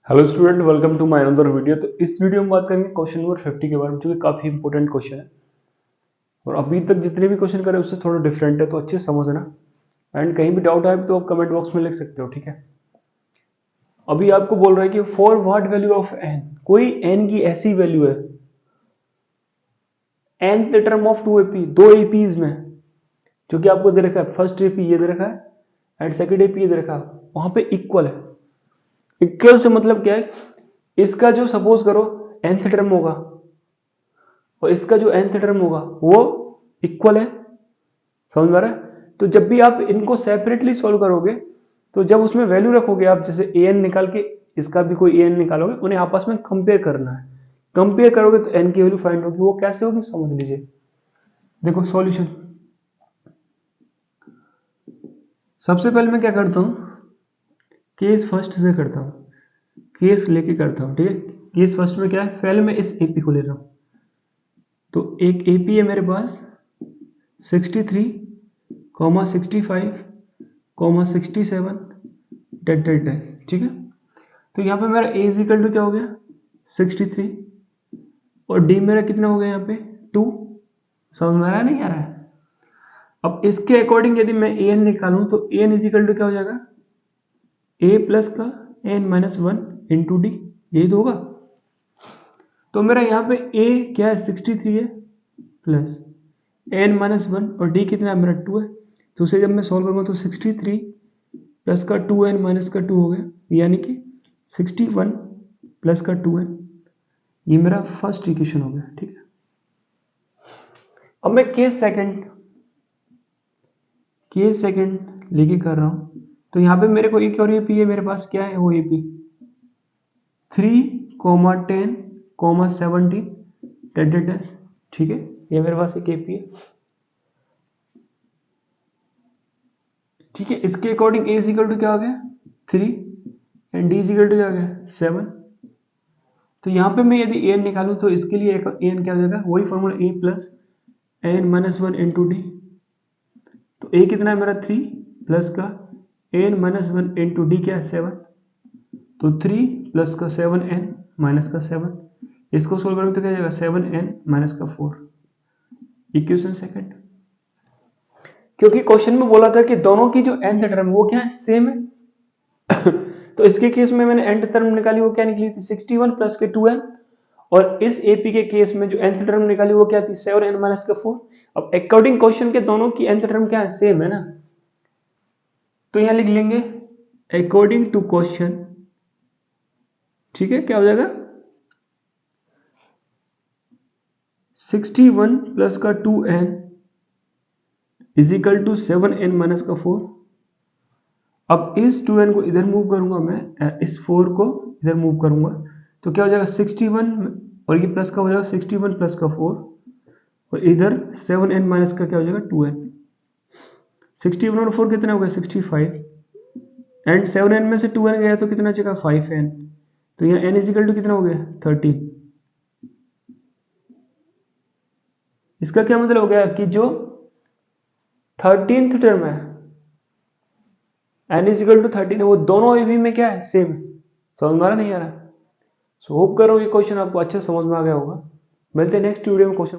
Hello student, welcome to my another video. तो इस video में बात करेंगे क्वेश्चन नंबर 50 के बारे में, जो कि काफी इंपॉर्टेंट क्वेश्चन है और अभी तक जितने भी क्वेश्चन करे उससे थोड़ा डिफरेंट है, तो अच्छे से समझना। एंड कहीं भी डाउट आए तो आप कमेंट बॉक्स में लिख सकते हो, ठीक है। अभी आपको बोल रहा है कि for what value of n, कोई एन की ऐसी वैल्यू है n the term of two AP, दो एपीज में, जो कि आपको दे रखा है। फर्स्ट एपी ये दे रखा है एंड सेकंड एपी ये दे रखा है, वहां पे इक्वल है। इक्वल से मतलब क्या है, इसका जो सपोज करो nth टर्म होगा और इसका जो nth टर्म होगा वो इक्वल है। समझ में आ रहा है? तो जब भी आप इनको सेपरेटली सॉल्व करोगे तो जब उसमें वैल्यू रखोगे आप, जैसे an निकाल के इसका भी कोई an निकालोगे, उन्हें आपस में कंपेयर करना है। कंपेयर करोगे तो n की वैल्यू फाइंड होगी। वो कैसे होगी समझ लीजिए। देखो सॉल्यूशन, सबसे पहले मैं क्या करता हूं, केस फर्स्ट से करता हूं, केस लेके करता हूं, ठीक है। केस फर्स्ट में क्या है, पहले मैं इस एपी को ले रहा हूं। तो एक एपी है मेरे पास 63, 65, 67 डेट डेट डेट, ठीक है। तो यहाँ पे मेरा ए इज इक्वल टू क्या हो गया 63 और डी मेरा कितना हो गया यहाँ पे 2। समझ में आ रहा है नहीं आ रहा है? अब इसके अकॉर्डिंग यदि मैं ए एन निकालूं तो a n is equal to क्या हो जाएगा, ए प्लस का N minus one into d, यही तो होगा। तो मेरा यहाँ पे ए क्या है 63 है प्लस एन माइनस वन और डी कितना है मेरा 2 है। तो उसे जब मैं सॉल्व करूंगा तो 63 प्लस का 2n माइनस का 2 हो गया, यानी कि 61 प्लस का 2n। ये मेरा फर्स्ट इक्वेशन हो गया, ठीक है। अब मैं केस सेकंड लेके कर रहा हूं। तो यहाँ पे मेरे को एक और एपी है, मेरे पास क्या है वो एपी 3,10,17 डेट, ठीक है। ये मेरे पास एक एपी है, ठीक है। इसके अकॉर्डिंग ए इक्वल टू क्या हो गया 3 एंड डी इक्वल टू क्या हो गया 7। तो यहाँ पे मैं यदि एन निकालूं तो इसके लिए एन क्या हो जाएगा, वही formula A plus N minus one into D. तो ए कितना है मेरा 3 प्लस का N minus one into D क्या है 7। तो 3 प्लस का 7n माइनस का 7, इसको सोल्व करोगे तो क्या जाएगा 7n माइनस का 4। इक्वेशन सेकंड, क्योंकि क्वेश्चन में बोला था कि दोनों की जो nth टर्म वो क्या है सेम है तो इसके केस में मैंने nth टर्म निकाली, वो क्या निकली थी 61 प्लस के 2n। और इस एपी के केस में जो nth टर्म निकाली वो क्या थी 7n माइनस का 4। अब अकॉर्डिंग क्वेश्चन के दोनों की nth टर्म क्या है सेम है ना, तो यहां लिख लेंगे अकॉर्डिंग टू क्वेश्चन, ठीक है। क्या हो जाएगा 61 प्लस का 2n is equal to 7n minus का 4। अब इस 2n को इधर मूव करूंगा मैं, इस 4 को इधर मूव करूंगा तो क्या हो जाएगा 61 और ये प्लस का हो जाएगा 61 प्लस का 4 और इधर 7n माइनस का क्या हो जाएगा 2n। 61 और 4 कितना हो गया 65 एंड 7n में से 2n गया तो कितना बचेगा 5n। तो यहाँ n इज इक्वल टू कितना हो गया 13। इसका क्या मतलब हो गया कि जो 13th टर्म है n इज इक्वल टू 13 है, वो दोनों एबी में क्या है सेम है। समझ में आ रहा नहीं आ रहा? सो होप करो ये क्वेश्चन आपको अच्छे समझ में आ गया होगा। मिलते हैं नेक्स्ट वीडियो में क्वेश्चन